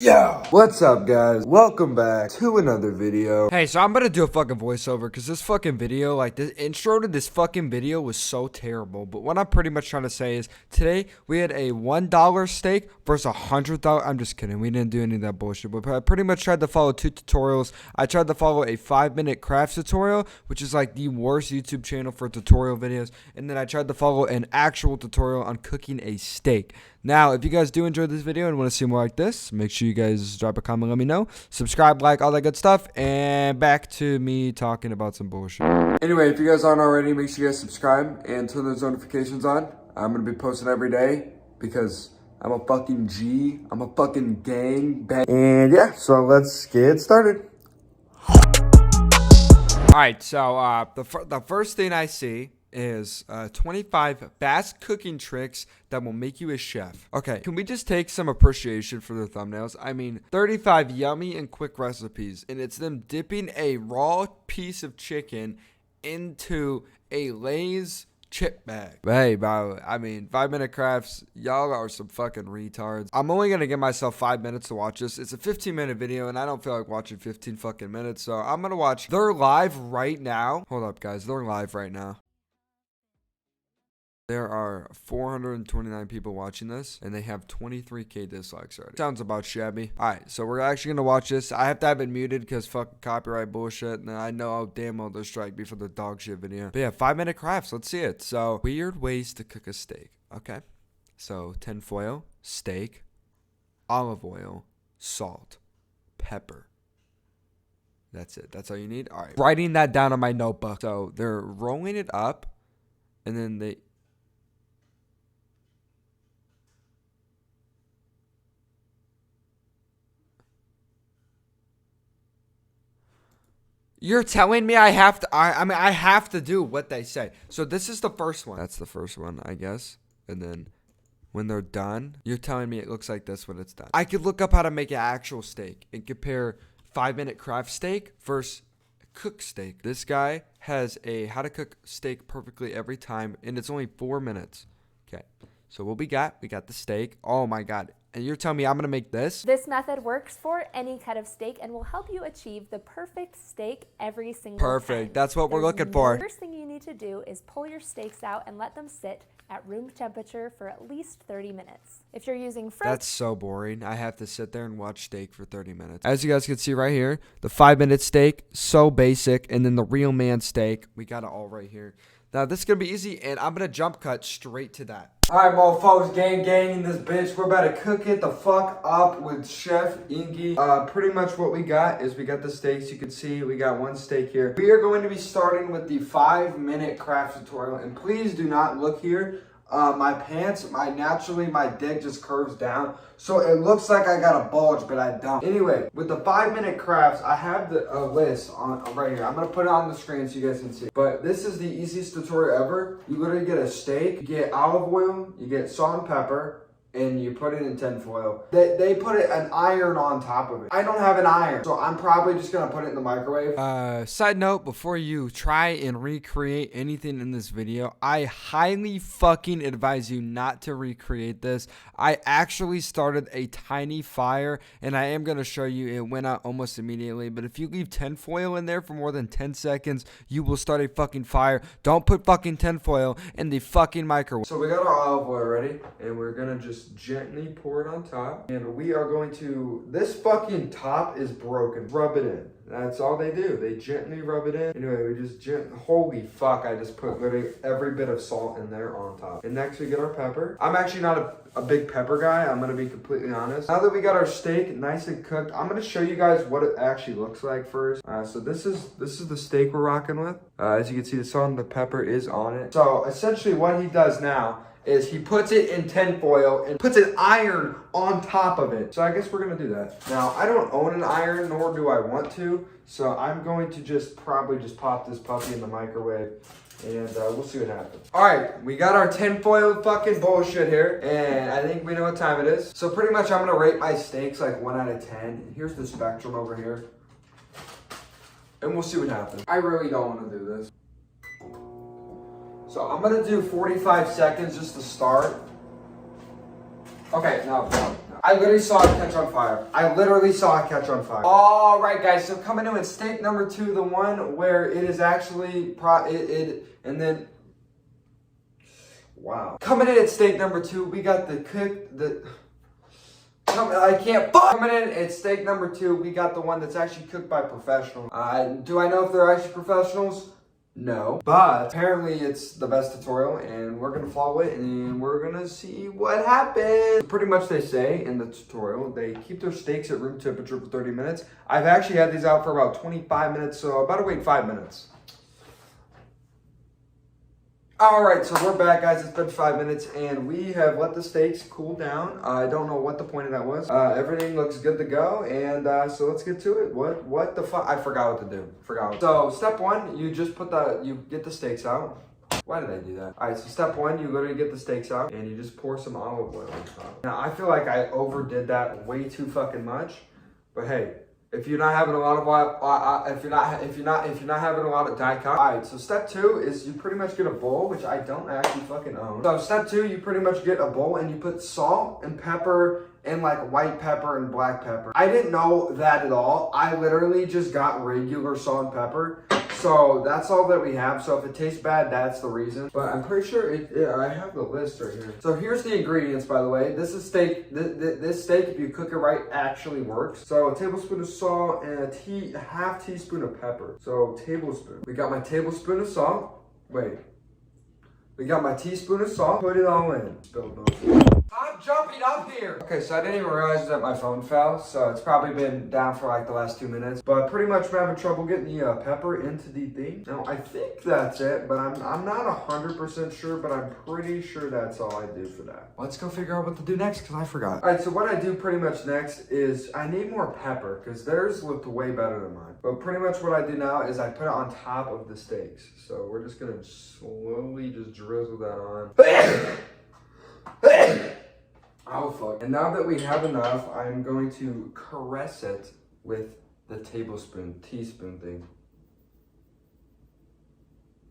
Yeah! What's up, guys? Welcome back to another video. Hey, so I'm gonna do a fucking voiceover because this fucking video, like the intro to this fucking video was so terrible. But what I'm pretty much trying to say is today we had a $1 steak versus $100. I'm just kidding. We didn't do any of that bullshit. But I pretty much tried to follow two tutorials. I tried to follow a 5-minute craft tutorial, which is like the worst YouTube channel for tutorial videos. And then I tried to follow an actual tutorial on cooking a steak. Now, if you guys do enjoy this video and want to see more like this, make sure you guys drop a comment, let me know. Subscribe, like, all that good stuff. And back to me talking about some bullshit. Anyway, if you guys aren't already, make sure you guys subscribe and turn those notifications on. I'm going to be posting every day because I'm a fucking G. I'm a fucking gang bang. And yeah, so let's get started. Alright, so the first thing I see is 25 fast cooking tricks that will make you a chef. Okay, can we just take some appreciation for their thumbnails? I mean, 35 yummy and quick recipes, and it's them dipping a raw piece of chicken into a Lay's chip bag. But hey, bro, I mean, 5-minute crafts, y'all are some fucking retards. I'm only gonna give myself 5 minutes to watch this. It's a 15-minute video, and I don't feel like watching 15 fucking minutes, so I'm gonna watch. They're live right now. Hold up, guys, they're live right now. There are 429 people watching this, and they have 23k dislikes already. Sounds about shabby. Alright, so we're actually gonna watch this. I have to have it muted because fucking copyright bullshit, and I know how damn well they'll strike me for the dog shit video. But yeah, 5-minute crafts, let's see it. So, weird ways to cook a steak. Okay. So, tinfoil, steak, olive oil, salt, pepper. That's it. That's all you need? Alright. Writing that down on my notebook. So, they're rolling it up, and then they... You're telling me I have to, I mean, I have to do what they say. So this is the first one. That's the first one, I guess. And then when they're done, you're telling me it looks like this when it's done. I could look up how to make an actual steak and compare 5-minute craft steak versus cook steak. This guy has a how to cook steak perfectly every time, and it's only 4 minutes. Okay. So what we got the steak. Oh my God. And you're telling me I'm going to make this? This method works for any cut of steak and will help you achieve the perfect steak every single Perfect. time. That's what we're looking for. The first thing you need to do is pull your steaks out and let them sit at room temperature for at least 30 minutes. If you're using frozen... That's so boring. I have to sit there and watch steak for 30 minutes. As you guys can see right here, the 5-minute steak, so basic. And then the real man steak, we got it all right here. Now, this is going to be easy, and I'm going to jump cut straight to that. Alright, motherfuckers, gang in this bitch. We're about to cook it the fuck up with Chef Ingy. Pretty much what we got is we got the steaks. You can see we got one steak here. We are going to be starting with the 5-minute craft tutorial. And please do not look here. My pants, my dick just curves down. So it looks like I got a bulge, but I don't. Anyway, with the 5-minute crafts, I have the list on right here. I'm going to put it on the screen so you guys can see. But this is the easiest tutorial ever. You literally get a steak, you get olive oil, you get salt and pepper, and you put it in tinfoil. They put an iron on top of it. I don't have an iron, so I'm probably just gonna put it in the microwave. Side note, before you try and recreate anything in this video, I highly fucking advise you not to recreate this. I actually started a tiny fire, and I am gonna show you it went out almost immediately, but if you leave tinfoil in there for more than 10 seconds, you will start a fucking fire. Don't put fucking tinfoil in the fucking microwave. So we got our olive oil ready, and we're gonna just gently pour it on top, and we are going to, this fucking top is broken, rub it in. That's all they do. They gently rub it in. Anyway, we just holy fuck, I just put literally every bit of salt in there on top. And next we get our pepper. I'm actually not a big pepper guy, I'm gonna be completely honest. Now that we got our steak nice and cooked, I'm gonna show you guys what it actually looks like first. So this is the steak we're rocking with. As you can see, the salt and the pepper is on it. So essentially what he does now is he puts it in tinfoil and puts an iron on top of it. So I guess we're gonna do that. Now, I don't own an iron, nor do I want to, so I'm going to probably just pop this puppy in the microwave, and we'll see what happens. All right, we got our tinfoil fucking bullshit here, and I think we know what time it is. So pretty much I'm gonna rate my steaks like 1 out of 10. And here's the spectrum over here, and we'll see what happens. I really don't wanna do this. So I'm gonna do 45 seconds just to start. Okay, no. I literally saw it catch on fire. I literally saw it catch on fire. All right, guys. So coming in with steak number 2, the one where it is actually and then. Wow. Coming in at steak number 2, we got Coming in at steak number 2, we got the one that's actually cooked by professionals. Do I know if they're actually professionals? No. But apparently it's the best tutorial, and we're gonna follow it, and we're gonna see what happens. Pretty much they say in the tutorial, they keep their steaks at room temperature for 30 minutes. I've actually had these out for about 25 minutes, so about to wait 5 minutes. Alright, so we're back, guys. It's been 5 minutes, and we have let the steaks cool down. I don't know what the point of that was. Everything looks good to go, and so let's get to it. What the fuck? I forgot what to do. So, step 1, you just you get the steaks out. Why did I do that? Alright, so step 1, you literally get the steaks out, and you just pour some olive oil on top. Now, I feel like I overdid that way too fucking much, but hey. If you're not having a lot of if you're not having a lot of Diet Coke. Alright, so step 2 is you pretty much get a bowl, which I don't actually fucking own. So step 2, you pretty much get a bowl and you put salt and pepper and like white pepper and black pepper. I didn't know that at all. I literally just got regular salt and pepper. So that's all that we have. So if it tastes bad, that's the reason. But I'm pretty sure I have the list right here. So here's the ingredients, by the way. This is steak. This steak, if you cook it right, actually works. So a tablespoon of salt and a half teaspoon of pepper. So tablespoon. We got my tablespoon of salt. Wait. We got my teaspoon of salt. Put it all in. Spilled those. I'm jumping up here. Okay, so I didn't even realize that my phone fell, so it's probably been down for like the last 2 minutes. But pretty much I'm having trouble getting the pepper into the thing. Now, I think that's it, but I'm not 100% sure, but I'm pretty sure that's all I do for that. Let's go figure out what to do next, because I forgot. All right, so what I do pretty much next is I need more pepper, because theirs looked way better than mine. But pretty much what I do now is I put it on top of the steaks. So we're just going to slowly just drizzle that on. Oh fuck. And now that we have enough, I'm going to caress it with the teaspoon thing.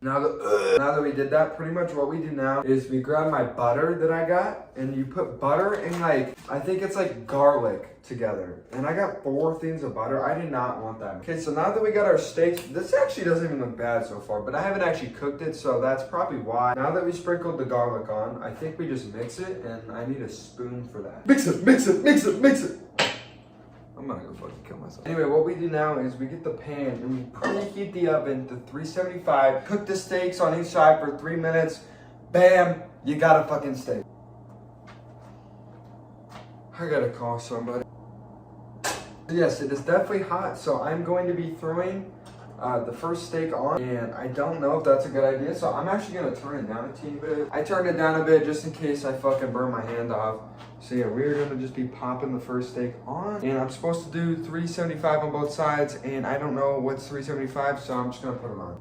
Now that we did that, pretty much what we do now is we grab my butter that I got, and you put butter and like, I think it's like garlic together. And I got 4 things of butter. I did not want that. Okay, so now that we got our steaks, this actually doesn't even look bad so far, but I haven't actually cooked it, so that's probably why. Now that we sprinkled the garlic on, I think we just mix it, and I need a spoon for that. Mix it, mix it, mix it, mix it. I'm gonna go fucking kill myself. Anyway, what we do now is we get the pan and we preheat the oven to 375. Cook the steaks on each side for 3 minutes. Bam, you got a fucking steak. I gotta call somebody. Yes, it is definitely hot, so I'm going to be throwing the first steak on, and I don't know if that's a good idea, so I'm actually gonna turn it down a teeny bit. I turned it down a bit just in case I fucking burn my hand off. So yeah, we're gonna just be popping the first steak on, and I'm supposed to do 375 on both sides, and I don't know what's 375, so I'm just gonna put it on.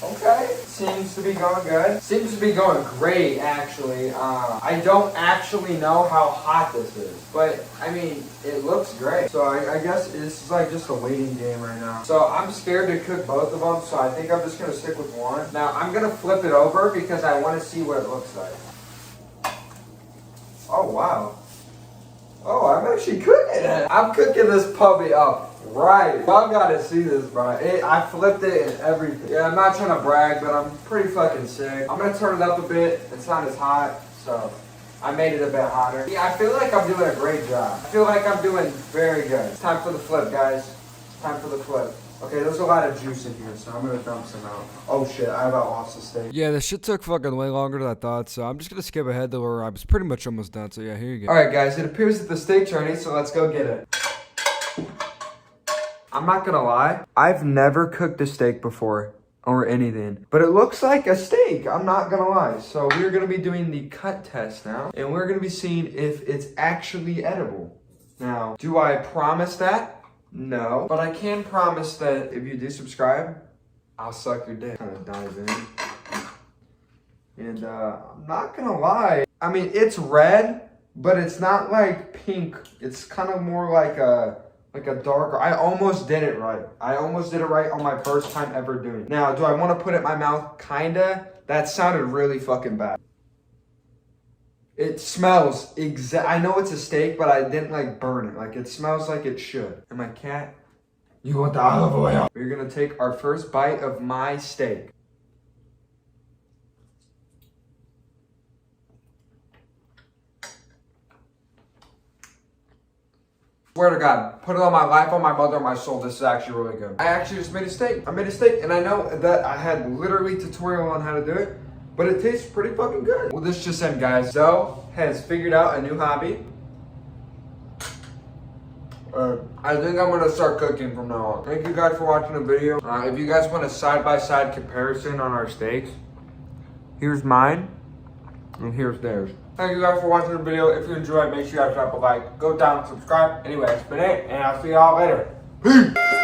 Okay, seems to be going good. Seems to be going great, actually. I don't actually know how hot this is, but I mean, it looks great. So I guess this is like just a waiting game right now. So I'm scared to cook both of them, so I think I'm just gonna stick with one. Now I'm gonna flip it over because I want to see what it looks like. Oh wow. Oh, I'm actually cooking it. I'm cooking this puppy up. Right. Y'all gotta see this, bro. I flipped it and everything. Yeah, I'm not trying to brag, but I'm pretty fucking sick. I'm gonna turn it up a bit. It's not as hot, so I made it a bit hotter. Yeah, I feel like I'm doing a great job. I feel like I'm doing very good. It's time for the flip, guys. It's time for the flip. Okay, there's a lot of juice in here, so I'm gonna dump some out. Oh shit, I about lost the steak. Yeah, the shit took fucking way longer than I thought, so I'm just gonna skip ahead to where I was pretty much almost done. So yeah, here you go. Alright guys, it appears that the steak's ready, so let's go get it. I'm not gonna lie, I've never cooked a steak before or anything, but it looks like a steak, I'm not gonna lie. So we're gonna be doing the cut test now, and we're gonna be seeing if it's actually edible. Now, do I promise that? No, but I can promise that if you do subscribe, I'll suck your dick. Kind of dive in. And I'm not gonna lie, I mean, it's red, but it's not like pink. It's kind of more like a darker. I almost did it right. I almost did it right on my first time ever doing it. Now, do I want to put it in my mouth? Kinda. That sounded really fucking bad. It smells I know it's a steak, but I didn't like burn it. Like it smells like it should. And my cat, you want the olive oil? We're gonna take our first bite of my steak. Swear to God, put it on my life, on my mother, on my soul, this is actually really good. I actually just made a steak. I made a steak, and I know that I had literally tutorial on how to do it, but it tastes pretty fucking good. Well, this just in, guys. Zoe has figured out a new hobby. I think I'm gonna start cooking from now on. Thank you guys for watching the video. If you guys want a side-by-side comparison on our steaks, here's mine, and here's theirs. Thank you guys for watching the video. If you enjoyed, make sure you guys drop a like, go down and subscribe. Anyway, that's been it, and I'll see y'all later. Peace!